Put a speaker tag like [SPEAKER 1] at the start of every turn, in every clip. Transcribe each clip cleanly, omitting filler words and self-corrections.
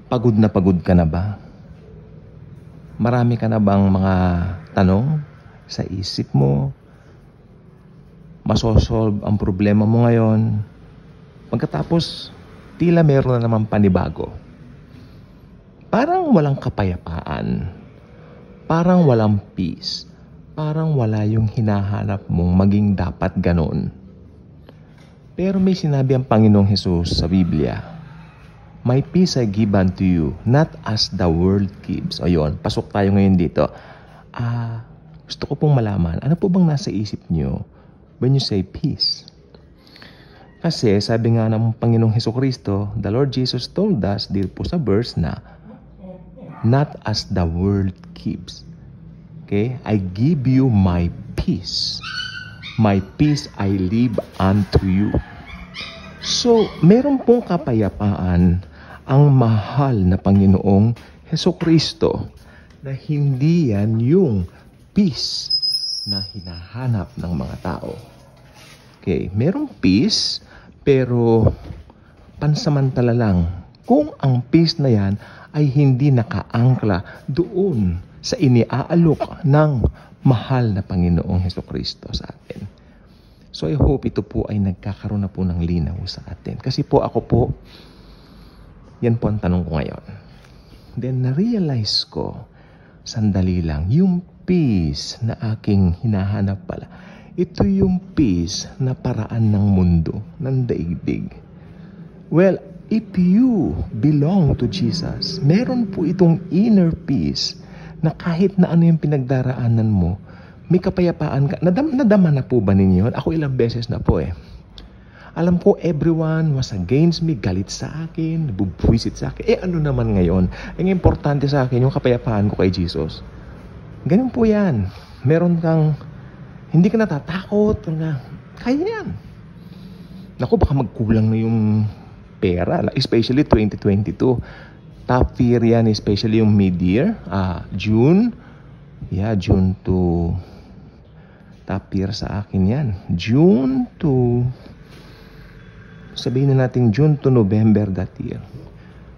[SPEAKER 1] pagod ka na ba? Marami ka na bang mga tanong sa isip mo? Masosolve ang problema mo ngayon? Pagkatapos, tila meron na naman panibago. Parang walang kapayapaan. Parang walang peace. Parang wala yung hinahanap mong maging dapat ganon. Pero may sinabi ang Panginoong Hesus sa Biblia, "My peace I give unto you, not as the world gives." O yun, pasok tayo ngayon dito. Gusto ko pong malaman, ano po bang nasa isip nyo when you say peace? Kasi sabi nga ng Panginoong Hesukristo, the Lord Jesus told us dito po sa verse na, not as the world gives. Okay? I give you my peace. My peace I leave unto you. So, meron pong kapayapaan ang mahal na Panginoong Hesukristo na hindi yan yung peace na hinahanap ng mga tao. Okay, merong peace pero pansamantala lang kung ang peace na yan ay hindi nakaangkla doon sa iniaalok ng mahal na Panginoong Hesukristo sa atin. So I hope ito po ay nagkakaroon na po ng linaw sa atin. Kasi po ako po, yan po ang tanong ko ngayon. Then na-realize ko, sandali lang, yung peace na aking hinahanap pala, ito yung peace na paraan ng mundo, ng daigdig. Well, if you belong to Jesus, meron po itong inner peace na kahit na ano yung pinagdaraanan mo, may kapayapaan ka. Nadama na po ba ninyo? Ako ilang beses na po eh. Alam ko, everyone was against me, galit sa akin, bubwisit sa akin. Ano naman ngayon? Ang importante sa akin, yung kapayapaan ko kay Jesus. Ganun po yan. Meron kang, hindi ka natatakot. Kaya yan. Naku, baka magkulang na yung pera. Especially 2022. Top year yan, especially yung mid-year. June. Yeah, June to... Top year sa akin yan. June to... Sabihin na natin June to November that year.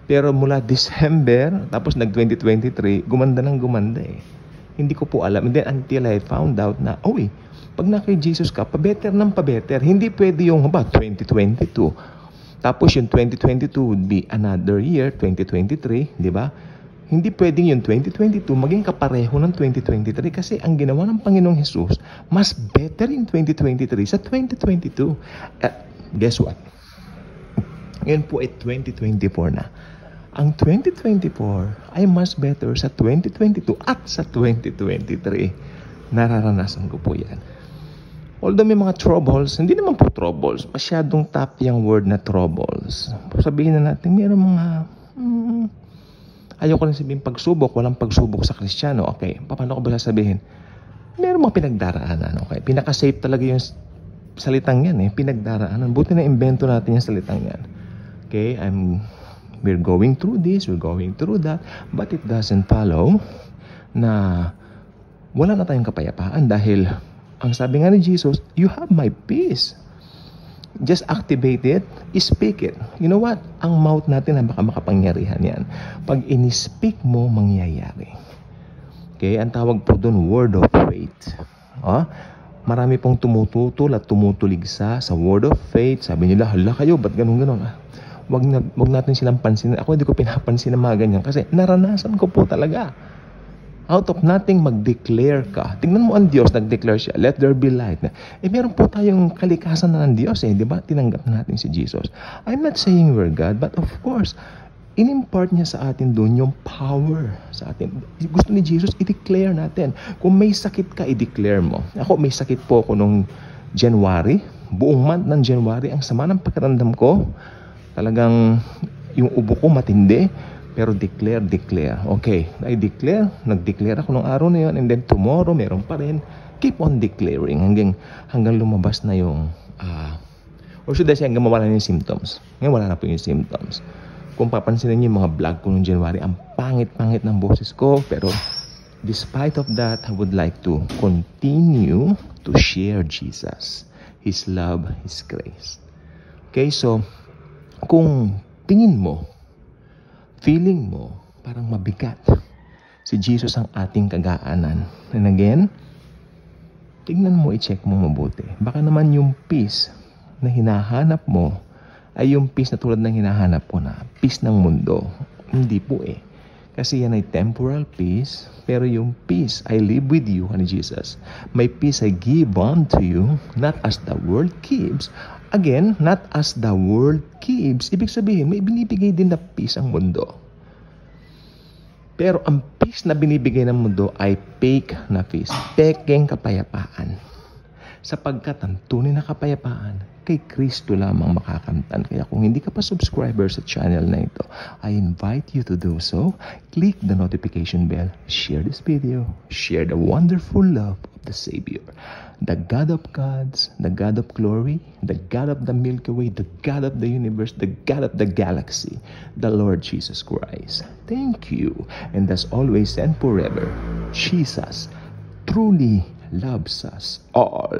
[SPEAKER 1] Pero mula December, tapos nag-2023, gumanda eh. Hindi ko po alam. And then until I found out na, pag na kay Jesus ka, pabetter ng pabetter. Hindi pwede yung 2022. Tapos yung 2022 would be another year, 2023, di ba? Hindi pwedeng yung 2022 maging kapareho ng 2023 kasi ang ginawa ng Panginoong Jesus, mas better in 2023 sa 2022. Guess what? Ngayon po ay 2024 na. Ang 2024 ay mas better sa 2022 at sa 2023. Nararanasan ko po yan. Although may mga troubles, hindi naman po troubles. Masyadong top yung word na troubles. Sabihin na natin, mayroong mga... Ayoko lang sabihin pagsubok, walang pagsubok sa Kristiyano. Okay, paano ko ba sasabihin? Meron mga pinagdaraanan. Okay, pinaka-safe talaga yung salitang yan eh. Pinagdaraanan. Buti na invento natin yung salitang yan. Okay, we're going through this, we're going through that, but it doesn't follow na wala na tayong kapayapaan dahil ang sabi nga ni Jesus, you have my peace. Just activate it, speak it. You know what? Ang mouth natin ang baka makapangyarihan yan. Pag in-speak mo, mangyayari. Okay? Ang tawag po doon, word of faith. Marami pong tumututol at tumutuligsa sa word of faith. Sabi nila, hala kayo, ba't ganun-ganun? Wag natin silang pansinin. Ako hindi ko pinapansin ng mga ganyan kasi naranasan ko po talaga. Out of nothing, mag-declare ka. Tingnan mo ang Diyos, nag-declare siya, let there be light. Meron po tayong kalikasan na ng Diyos eh, di ba? Tinanggap natin si Jesus. I'm not saying we're God, but of course, in-impart niya sa atin doon yung power sa atin. Gusto ni Jesus, i-declare natin. Kung may sakit ka, i-declare mo. Ako, may sakit po ako nung January. Buong month ng January, ang sama ng pakiramdam ko. Talagang yung ubo ko matindi. Pero declare. Okay, nag-declare ako nung araw na yun, and then tomorrow, meron pa rin. Keep on declaring hanggang lumabas na yung, or should I say, hanggang mawala na yung symptoms. Ngayon, wala na po yung symptoms. Kung papansinin niyo yung mga vlog ko nung January, ang pangit-pangit ng boses ko, pero despite of that, I would like to continue to share Jesus, His love, His grace. Okay, so, kung tingin mo, feeling mo parang mabigat, si Jesus ang ating kagaanan. And again, tignan mo, i-check mo mabuti. Baka naman yung peace na hinahanap mo ay yung peace na tulad ng hinahanap ko na peace ng mundo. Hindi po eh. Kasi yan ay temporal peace, pero yung peace I live with you, ni Jesus. May peace I give unto you, not as the world gives. Again, not as the world gives. Ibig sabihin, may binibigay din na peace ang mundo. Pero ang peace na binibigay ng mundo ay fake na peace. Pekeng kapayapaan. Sapagkat ang tunay na kapayapaan, kay Kristo lamang makakamtan. Kaya kung hindi ka pa subscriber sa channel na ito, I invite you to do so. Click the notification bell, share this video, share the wonderful love of the Savior, the God of gods, the God of glory, the God of the Milky Way, the God of the universe, the God of the galaxy, the Lord Jesus Christ. Thank you. And as always and forever, Jesus truly loves us all.